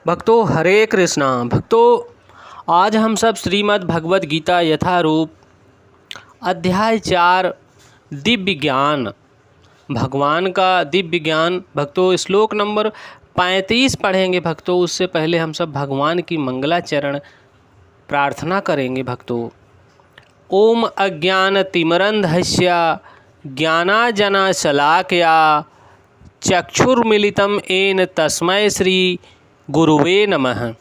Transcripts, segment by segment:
भक्तों हरे कृष्णा। भक्तों आज हम सब श्रीमद् भगवद गीता यथारूप अध्याय 4 दिव्य ज्ञान, भगवान का दिव्य ज्ञान भक्तों श्लोक नंबर 35 पढ़ेंगे। भक्तों उससे पहले हम सब भगवान की मंगलाचरण प्रार्थना करेंगे। भक्तों ओम अज्ञानतिमिरन्धस्य ज्ञानांजनशलाकया चक्षुर्मिलितं येन तस्मै श्री गुरुवे नमः।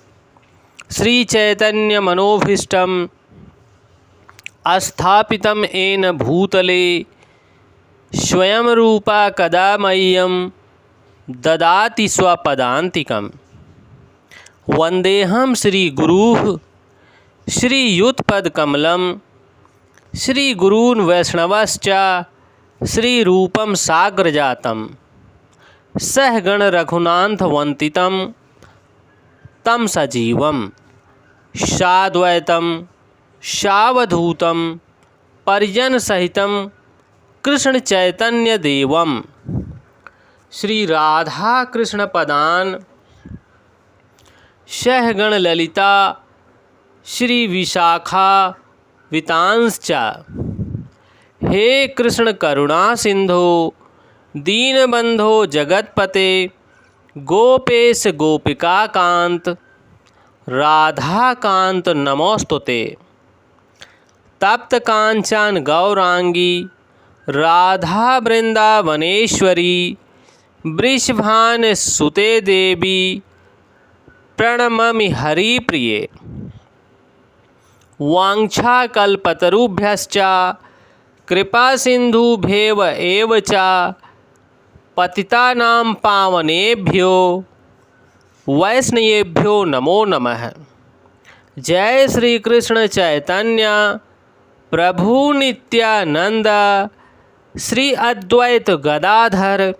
श्री चैतन्य मनोभीष्टं स्थापितं येन भूतले स्वयं रूपा कदा मह्यं ददाति स्वपदान्तिकं। वन्देऽहं श्रीगुरुः श्रीयुतपदकमलं श्रीगुरून् वैष्णवश्च श्रीरूपं साग्रजातं सहगण रघुनाथवन्दितं तं सजीवं साद्वैतं सावधूतं परिजनसहितं कृष्ण चैतन्य देवं श्री राधा कृष्ण पदान सहगण ललिता श्री विशाखा वितांश्च। हे कृष्ण करुणा सिंधो दीनबंधो जगतपते गोपेश गोपिका कांत राधा कांत नमोस्तुते। तप्त कांचन गौरांगी राधा वृंदावनेश्वरी वृषभान सुते देवी प्रणममि हरिप्रिये। वाञ्छाकल्पतरुभ्यश्च कृपा सिंधुभ्येव एव च पतितानां पावनेभ्यो वैष्णवेभ्यो नमो नमः। जय श्री कृष्ण चैतन्य प्रभु नित्यानंद श्री अद्वैत गदाधर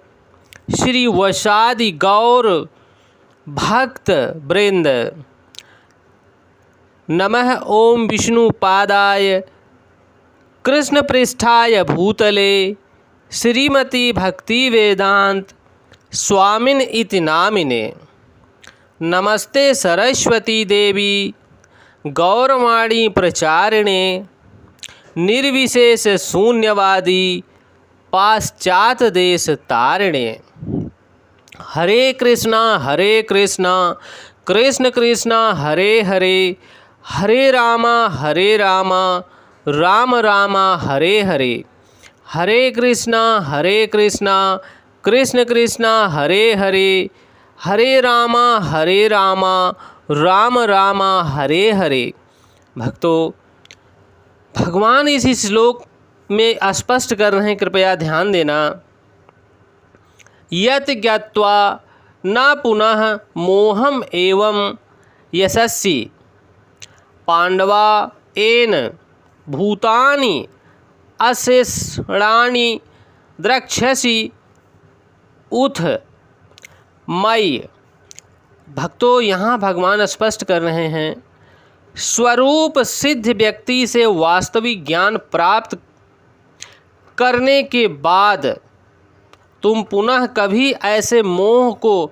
श्री वसादि गौर भक्त वृंद। नमः ओम विष्णुपादाय कृष्ण पृष्ठाय भूतले श्रीमती भक्ति वेदांत स्वामिन इति नामिने। नमस्ते सरस्वती देवी गौरवाणी प्रचारिणे निर्विशेष शून्यवादी पाश्चात देश तारिणे। हरे कृष्णा कृष्ण कृष्णा हरे हरे हरे रामा राम राम हरे हरे। हरे कृष्णा कृष्ण कृष्णा हरे हरे हरे रामा राम राम हरे हरे। भक्तों भगवान इस श्लोक में स्पष्ट कर रहे हैं, कृपया ध्यान देना। यत ज्ञात्वा न पुनः मोहम एवं यशस्वी पांडवा एन भूतानि अशेषाणि द्रक्ष्यसि उथ मयि। भक्तों यहाँ भगवान स्पष्ट कर रहे हैं, स्वरूप सिद्ध व्यक्ति से वास्तविक ज्ञान प्राप्त करने के बाद तुम पुनः कभी ऐसे मोह को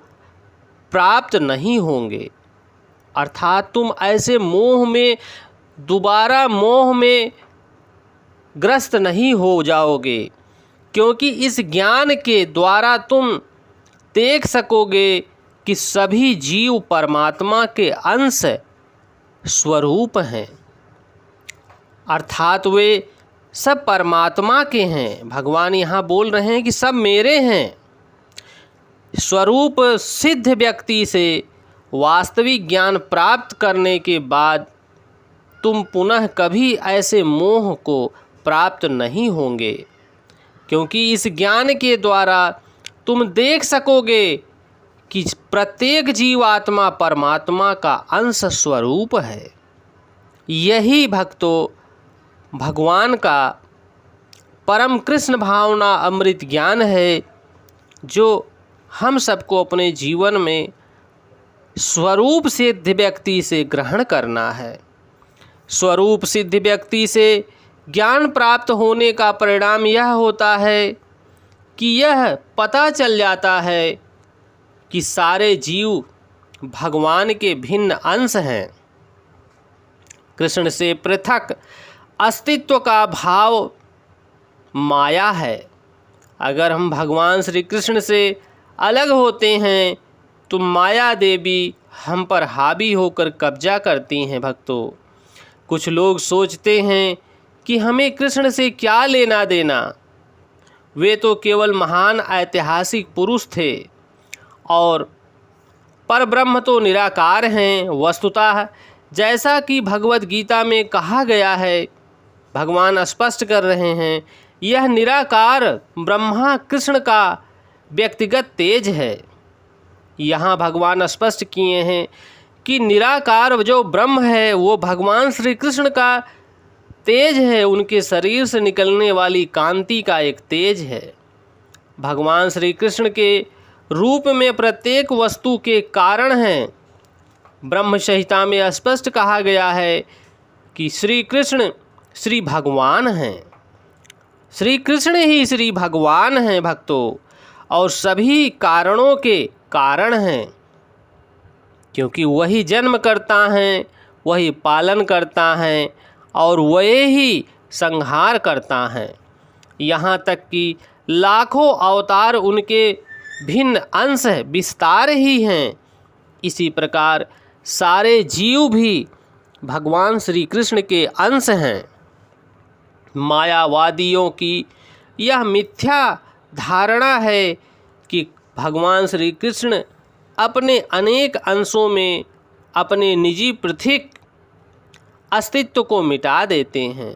प्राप्त नहीं होंगे। अर्थात तुम ऐसे मोह में दोबारा मोह में ग्रस्त नहीं हो जाओगे, क्योंकि इस ज्ञान के द्वारा तुम देख सकोगे कि सभी जीव परमात्मा के अंश स्वरूप हैं। अर्थात वे सब परमात्मा के हैं। भगवान यहाँ बोल रहे हैं कि सब मेरे हैं। स्वरूप सिद्ध व्यक्ति से वास्तविक ज्ञान प्राप्त करने के बाद तुम पुनः कभी ऐसे मोह को प्राप्त नहीं होंगे, क्योंकि इस ज्ञान के द्वारा तुम देख सकोगे कि प्रत्येक जीवात्मा परमात्मा का अंश स्वरूप है। यही भक्तों भगवान का परम कृष्ण भावना अमृत ज्ञान है, जो हम सबको अपने जीवन में स्वरूप सिद्ध व्यक्ति से ग्रहण करना है। स्वरूप सिद्ध व्यक्ति से ज्ञान प्राप्त होने का परिणाम यह होता है कि यह पता चल जाता है कि सारे जीव भगवान के भिन्न अंश हैं। कृष्ण से पृथक अस्तित्व का भाव माया है। अगर हम भगवान श्री कृष्ण से अलग होते हैं तो माया देवी हम पर हावी होकर कब्जा करती हैं। भक्तों, कुछ लोग सोचते हैं कि हमें कृष्ण से क्या लेना देना, वे तो केवल महान ऐतिहासिक पुरुष थे और परब्रह्म तो निराकार हैं। वस्तुतः जैसा कि भगवत गीता में कहा गया है, भगवान स्पष्ट कर रहे हैं, यह निराकार ब्रह्मा कृष्ण का व्यक्तिगत तेज है। यहाँ भगवान स्पष्ट किए हैं कि निराकार जो ब्रह्म है वो भगवान श्री कृष्ण का तेज है, उनके शरीर से निकलने वाली कांति का एक तेज है। भगवान श्री कृष्ण के रूप में प्रत्येक वस्तु के कारण हैं। ब्रह्म संहिता में स्पष्ट कहा गया है कि श्री कृष्ण श्री भगवान हैं। श्री कृष्ण ही श्री भगवान हैं भक्तों, और सभी कारणों के कारण हैं, क्योंकि वही जन्म करता है, वही पालन करता है और वही ही संहार करता है। यहाँ तक कि लाखों अवतार उनके भिन्न अंश विस्तार ही हैं। इसी प्रकार सारे जीव भी भगवान श्री कृष्ण के अंश हैं। मायावादियों की यह मिथ्या धारणा है कि भगवान श्री कृष्ण अपने अनेक अंशों में अपने निजी पृथक अस्तित्व को मिटा देते हैं।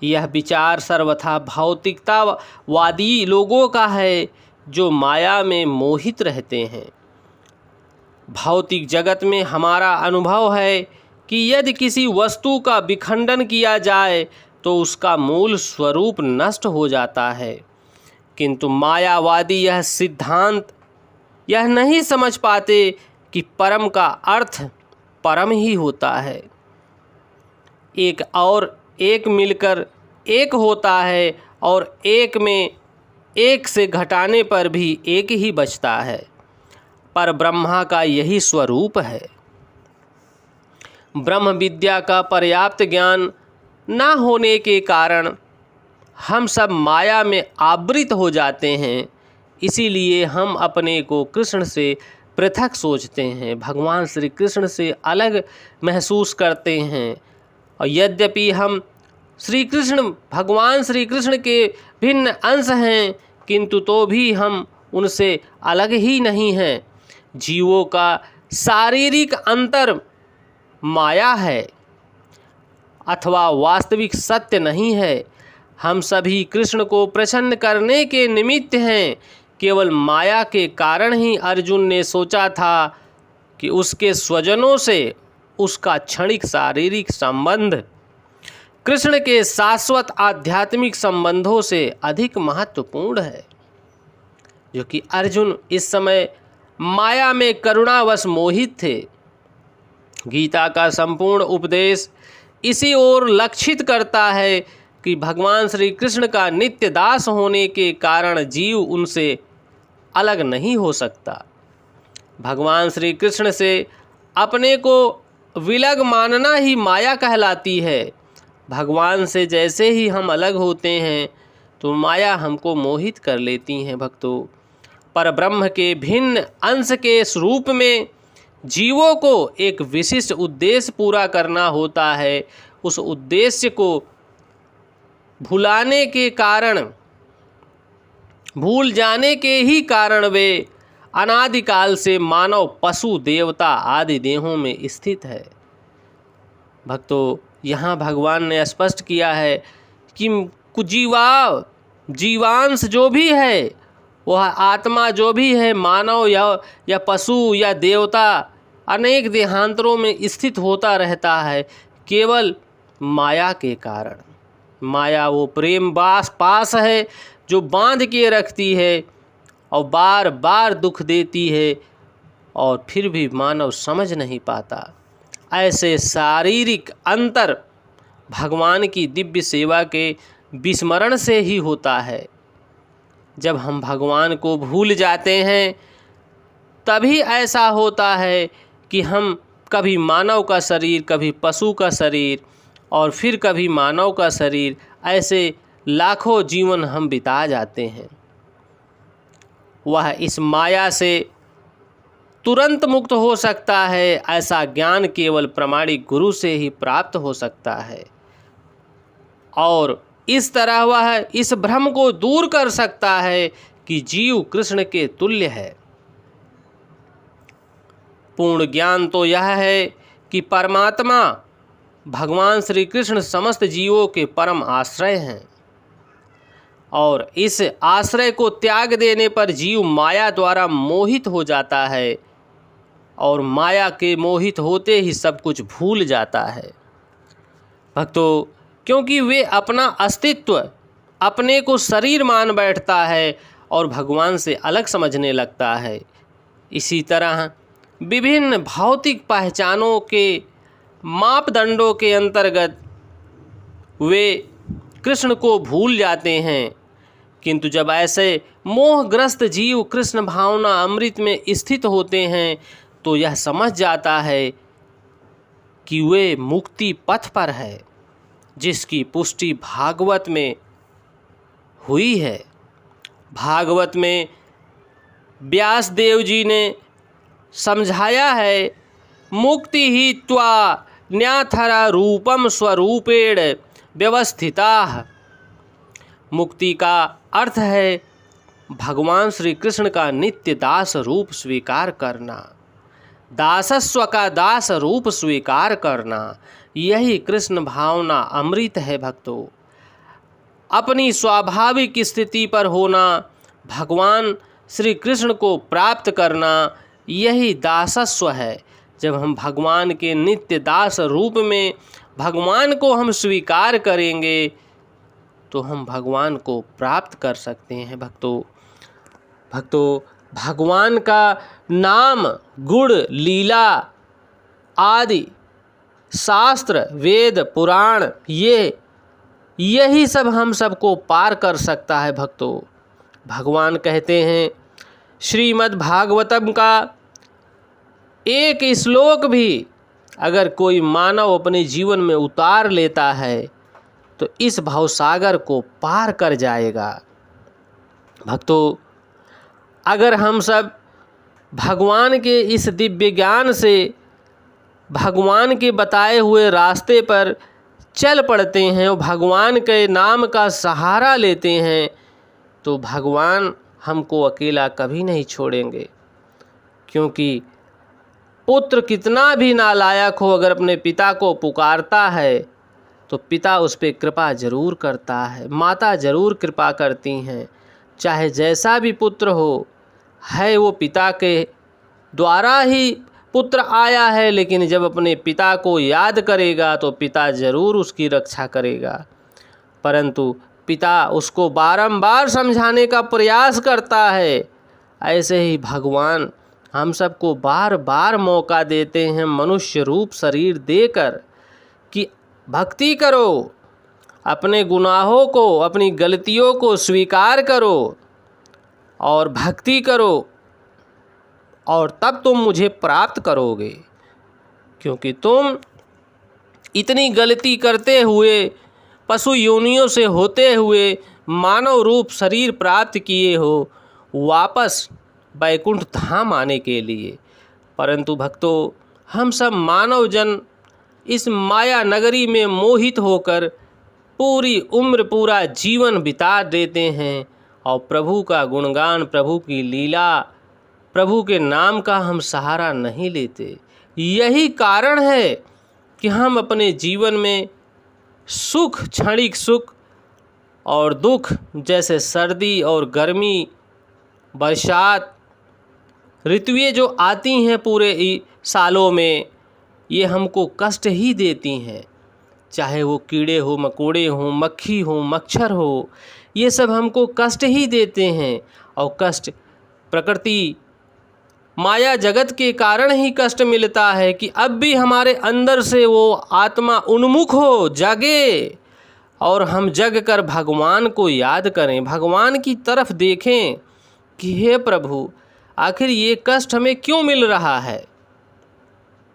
यह विचार सर्वथा भौतिकतावादी लोगों का है, जो माया में मोहित रहते हैं। भौतिक जगत में हमारा अनुभव है कि यदि किसी वस्तु का विखंडन किया जाए तो उसका मूल स्वरूप नष्ट हो जाता है, किंतु मायावादी यह सिद्धांत यह नहीं समझ पाते कि परम का अर्थ परम ही होता है। एक और एक मिलकर एक होता है और एक में एक से घटाने पर भी एक ही बचता है। पर ब्रह्मा का यही स्वरूप है। ब्रह्म विद्या का पर्याप्त ज्ञान न होने के कारण हम सब माया में आवृत हो जाते हैं। इसीलिए हम अपने को कृष्ण से पृथक सोचते हैं, भगवान श्री कृष्ण से अलग महसूस करते हैं। और यद्यपि हम श्री कृष्ण भगवान श्री कृष्ण के भिन्न अंश हैं, किंतु तो भी हम उनसे अलग ही नहीं हैं। जीवों का शारीरिक अंतर माया है अथवा वास्तविक सत्य नहीं है। हम सभी कृष्ण को प्रसन्न करने के निमित्त हैं। केवल माया के कारण ही अर्जुन ने सोचा था कि उसके स्वजनों से उसका क्षणिक शारीरिक संबंध कृष्ण के शाश्वत आध्यात्मिक संबंधों से अधिक महत्वपूर्ण है। जो कि अर्जुन इस समय माया में करुणावश मोहित थे। गीता का संपूर्ण उपदेश इसी ओर लक्षित करता है कि भगवान श्री कृष्ण का नित्य दास होने के कारण जीव उनसे अलग नहीं हो सकता। भगवान श्री कृष्ण से अपने को विलग मानना ही माया कहलाती है। भगवान से जैसे ही हम अलग होते हैं तो माया हमको मोहित कर लेती हैं। भक्तों, पर ब्रह्म के भिन्न अंश के स्वरूप में जीवों को एक विशिष्ट उद्देश्य पूरा करना होता है। उस उद्देश्य को भुलाने के कारण, भूल जाने के ही कारण वे अनादिकाल से मानव, पशु, देवता आदि देहों में स्थित है। भक्तों, यहाँ भगवान ने स्पष्ट किया है कि जीवांश जो भी है, वह आत्मा जो भी है, मानव या पशु या देवता अनेक देहांतरों में स्थित होता रहता है, केवल माया के कारण। माया वो प्रेम पास है जो बांध के रखती है और बार बार दुख देती है, और फिर भी मानव समझ नहीं पाता। ऐसे शारीरिक अंतर भगवान की दिव्य सेवा के विस्मरण से ही होता है। जब हम भगवान को भूल जाते हैं तभी ऐसा होता है कि हम कभी मानव का शरीर, कभी पशु का शरीर और फिर कभी मानव का शरीर, ऐसे लाखों जीवन हम बिता जाते हैं। वह इस माया से तुरंत मुक्त हो सकता है, ऐसा ज्ञान केवल प्रामाणिक गुरु से ही प्राप्त हो सकता है और इस तरह वह इस भ्रम को दूर कर सकता है कि जीव कृष्ण के तुल्य है। पूर्ण ज्ञान तो यह है कि परमात्मा भगवान श्री कृष्ण समस्त जीवों के परम आश्रय हैं और इस आश्रय को त्याग देने पर जीव माया द्वारा मोहित हो जाता है और माया के मोहित होते ही सब कुछ भूल जाता है। भक्तों, क्योंकि वे अपना अस्तित्व, अपने को शरीर मान बैठता है और भगवान से अलग समझने लगता है। इसी तरह विभिन्न भौतिक पहचानों के मापदंडों के अंतर्गत वे कृष्ण को भूल जाते हैं, किंतु जब ऐसे मोहग्रस्त जीव कृष्ण भावना अमृत में स्थित होते हैं तो यह समझ जाता है कि वे मुक्ति पथ पर है, जिसकी पुष्टि भागवत में हुई है। भागवत में व्यास देव जी ने समझाया है, मुक्ति ही त्वा न्याथरा रूपम स्वरूपेण व्यवस्थिता। मुक्ति का अर्थ है भगवान श्री कृष्ण का नित्य दास रूप स्वीकार करना, दासस्व का दास रूप स्वीकार करना। यही कृष्ण भावना अमृत है भक्तों। अपनी स्वाभाविक स्थिति पर होना, भगवान श्री कृष्ण को प्राप्त करना, यही दासस्व है। जब हम भगवान के नित्य दास रूप में भगवान को हम स्वीकार करेंगे तो हम भगवान को प्राप्त कर सकते हैं। भक्तों, भगवान का नाम, गुण, लीला आदि शास्त्र, वेद, पुराण, यही सब हम सबको पार कर सकता है। भक्तों, भगवान कहते हैं, श्रीमद् भागवतम का एक श्लोक भी अगर कोई मानव अपने जीवन में उतार लेता है तो इस भवसागर को पार कर जाएगा। भक्तों, अगर हम सब भगवान के इस दिव्य ज्ञान से भगवान के बताए हुए रास्ते पर चल पड़ते हैं और भगवान के नाम का सहारा लेते हैं तो भगवान हमको अकेला कभी नहीं छोड़ेंगे। क्योंकि पुत्र कितना भी नालायक हो, अगर अपने पिता को पुकारता है तो पिता उस पर कृपा जरूर करता है, माता जरूर कृपा करती हैं। चाहे जैसा भी पुत्र हो, है वो पिता के द्वारा ही पुत्र आया है, लेकिन जब अपने पिता को याद करेगा तो पिता जरूर उसकी रक्षा करेगा। परंतु पिता उसको बारंबार समझाने का प्रयास करता है। ऐसे ही भगवान हम सबको बार बार मौका देते हैं मनुष्य रूप शरीर देकर कि भक्ति करो, अपने गुनाहों को, अपनी गलतियों को स्वीकार करो और भक्ति करो और तब तुम मुझे प्राप्त करोगे। क्योंकि तुम इतनी गलती करते हुए, पशु योनियों से होते हुए मानव रूप शरीर प्राप्त किए हो वापस बैकुंठ धाम आने के लिए। परंतु भक्तों, हम सब मानव जन इस माया नगरी में मोहित होकर पूरी उम्र, पूरा जीवन बिता देते हैं और प्रभु का गुणगान, प्रभु की लीला, प्रभु के नाम का हम सहारा नहीं लेते। यही कारण है कि हम अपने जीवन में सुख, क्षणिक सुख और दुख, जैसे सर्दी और गर्मी, बरसात ऋतुएं जो आती हैं पूरे सालों में, ये हमको कष्ट ही देती हैं। चाहे वो कीड़े हो, मकोड़े हो, मक्खी हो, मच्छर हो, ये सब हमको कष्ट ही देते हैं। और कष्ट प्रकृति माया जगत के कारण ही कष्ट मिलता है कि अब भी हमारे अंदर से वो आत्मा उन्मुख हो, जागे और हम जग कर भगवान को याद करें, भगवान की तरफ देखें कि हे प्रभु, आखिर ये कष्ट हमें क्यों मिल रहा है।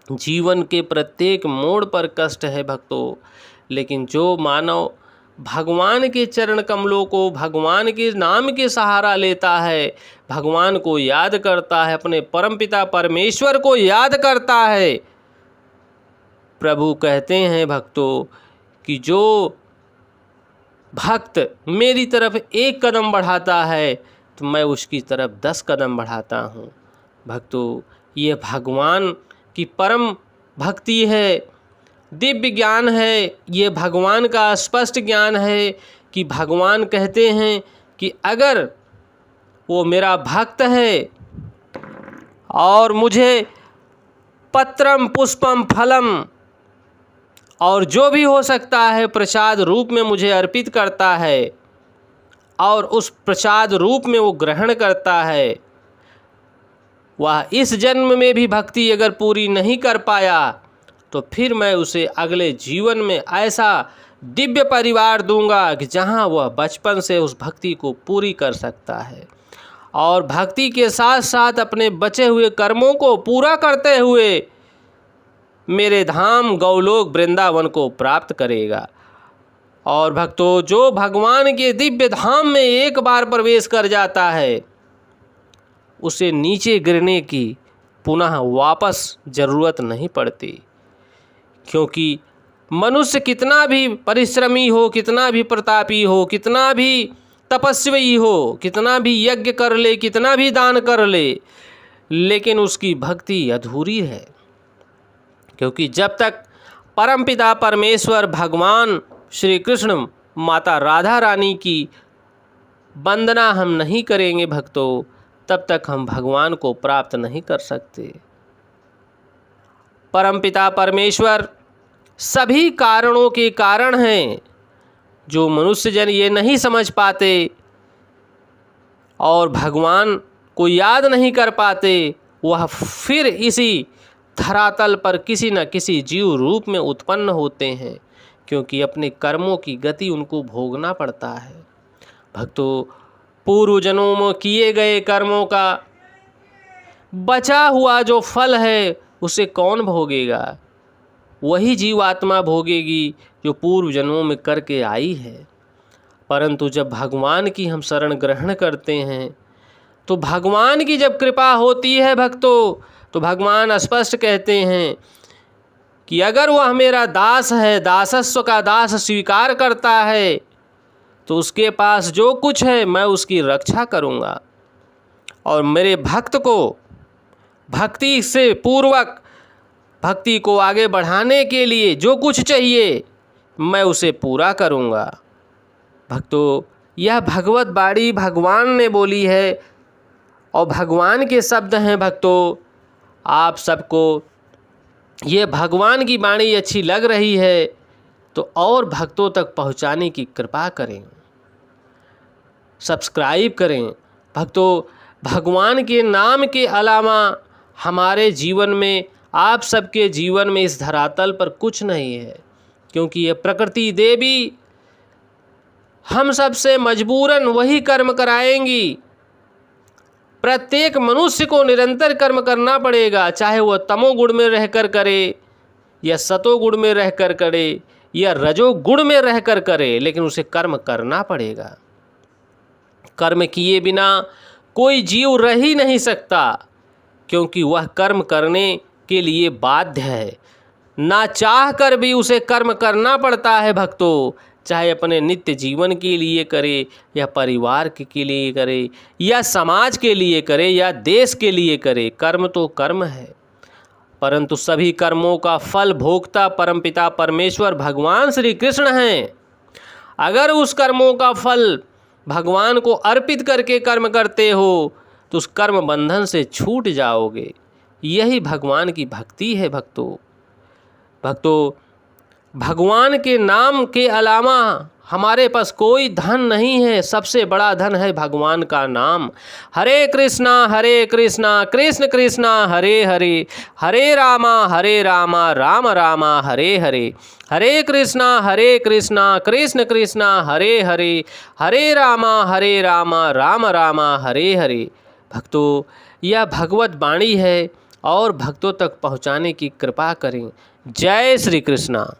जीवन के प्रत्येक मोड़ पर कष्ट है भक्तों, लेकिन जो मानव भगवान के चरण कमलों को, भगवान के नाम के सहारा लेता है, भगवान को याद करता है, अपने परमपिता परमेश्वर को याद करता है, प्रभु कहते हैं भक्तों कि जो भक्त मेरी तरफ एक कदम बढ़ाता है तो मैं उसकी तरफ 10 कदम बढ़ाता हूँ। भक्तों, ये भगवान की परम भक्ति है, दिव्य ज्ञान है, ये भगवान का स्पष्ट ज्ञान है कि भगवान कहते हैं कि अगर वो मेरा भक्त है और मुझे पत्रम पुष्पम फलम और जो भी हो सकता है प्रसाद रूप में मुझे अर्पित करता है और उस प्रसाद रूप में वो ग्रहण करता है, वह इस जन्म में भी भक्ति अगर पूरी नहीं कर पाया तो फिर मैं उसे अगले जीवन में ऐसा दिव्य परिवार दूंगा कि जहां वह बचपन से उस भक्ति को पूरी कर सकता है और भक्ति के साथ साथ अपने बचे हुए कर्मों को पूरा करते हुए मेरे धाम गौलोक वृंदावन को प्राप्त करेगा। और भक्तों, जो भगवान के दिव्य धाम में एक बार प्रवेश कर जाता है उसे नीचे गिरने की पुनः वापस ज़रूरत नहीं पड़ती, क्योंकि मनुष्य कितना भी परिश्रमी हो, कितना भी प्रतापी हो, कितना भी तपस्वी हो, कितना भी यज्ञ कर ले, कितना भी दान कर ले, लेकिन उसकी भक्ति अधूरी है। क्योंकि जब तक परमपिता परमेश्वर भगवान श्री कृष्ण माता राधा रानी की वंदना हम नहीं करेंगे भक्तों, तब तक हम भगवान को प्राप्त नहीं कर सकते। परमपिता परमेश्वर सभी कारणों के कारण हैं, जो मनुष्य जन ये नहीं समझ पाते और भगवान को याद नहीं कर पाते, वह फिर इसी धरातल पर किसी न किसी जीव रूप में उत्पन्न होते हैं, क्योंकि अपने कर्मों की गति उनको भोगना पड़ता है। भक्तों, पूर्व जन्मों में किए गए कर्मों का बचा हुआ जो फल है उसे कौन भोगेगा? वही जीवात्मा भोगेगी जो पूर्व जन्मों में करके आई है। परंतु जब भगवान की हम शरण ग्रहण करते हैं तो भगवान की जब कृपा होती है भक्तों, तो भगवान स्पष्ट कहते हैं कि अगर वह मेरा दास है, दासस्व का दास स्वीकार करता है, तो उसके पास जो कुछ है मैं उसकी रक्षा करूँगा और मेरे भक्त को भक्ति से पूर्वक भक्ति को आगे बढ़ाने के लिए जो कुछ चाहिए मैं उसे पूरा करूँगा। भक्तों, यह भगवत बाणी भगवान ने बोली है और भगवान के शब्द हैं। भक्तों, आप सबको ये भगवान की वाणी अच्छी लग रही है तो और भक्तों तक पहुंचाने की कृपा करें, सब्सक्राइब करें। भक्तों, भगवान के नाम के अलावा हमारे जीवन में, आप सबके जीवन में इस धरातल पर कुछ नहीं है, क्योंकि ये प्रकृति देवी हम सबसे मजबूरन वही कर्म कराएंगी। प्रत्येक मनुष्य को निरंतर कर्म करना पड़ेगा, चाहे वह तमोगुण में रहकर करे या सतोगुण में रहकर करे या रजोगुण में रहकर करे, लेकिन उसे कर्म करना पड़ेगा। कर्म किए बिना कोई जीव रह ही नहीं सकता, क्योंकि वह कर्म करने के लिए बाध्य है। ना चाह कर भी उसे कर्म करना पड़ता है भक्तों, चाहे अपने नित्य जीवन के लिए करे या परिवार के लिए करे या समाज के लिए करे या देश के लिए करे। कर्म तो कर्म है, परंतु सभी कर्मों का फल भोगता परमपिता परमेश्वर भगवान श्री कृष्ण हैं। अगर उस कर्मों का फल भगवान को अर्पित करके कर्म करते हो तो उस कर्म बंधन से छूट जाओगे। यही भगवान की भक्ति है भक्तों। भगवान के नाम के अलावा हमारे पास कोई धन नहीं है। सबसे बड़ा धन है भगवान का नाम। हरे कृष्णा कृष्ण कृष्णा हरे हरे, हरे रामा राम रामा हरे हरे, हरे कृष्णा कृष्ण कृष्णा हरे हरे, हरे रामा राम रामा हरे हरे। भक्तों, यह भगवत वाणी है और भक्तों तक पहुँचाने की कृपा करें। जय श्री कृष्णा।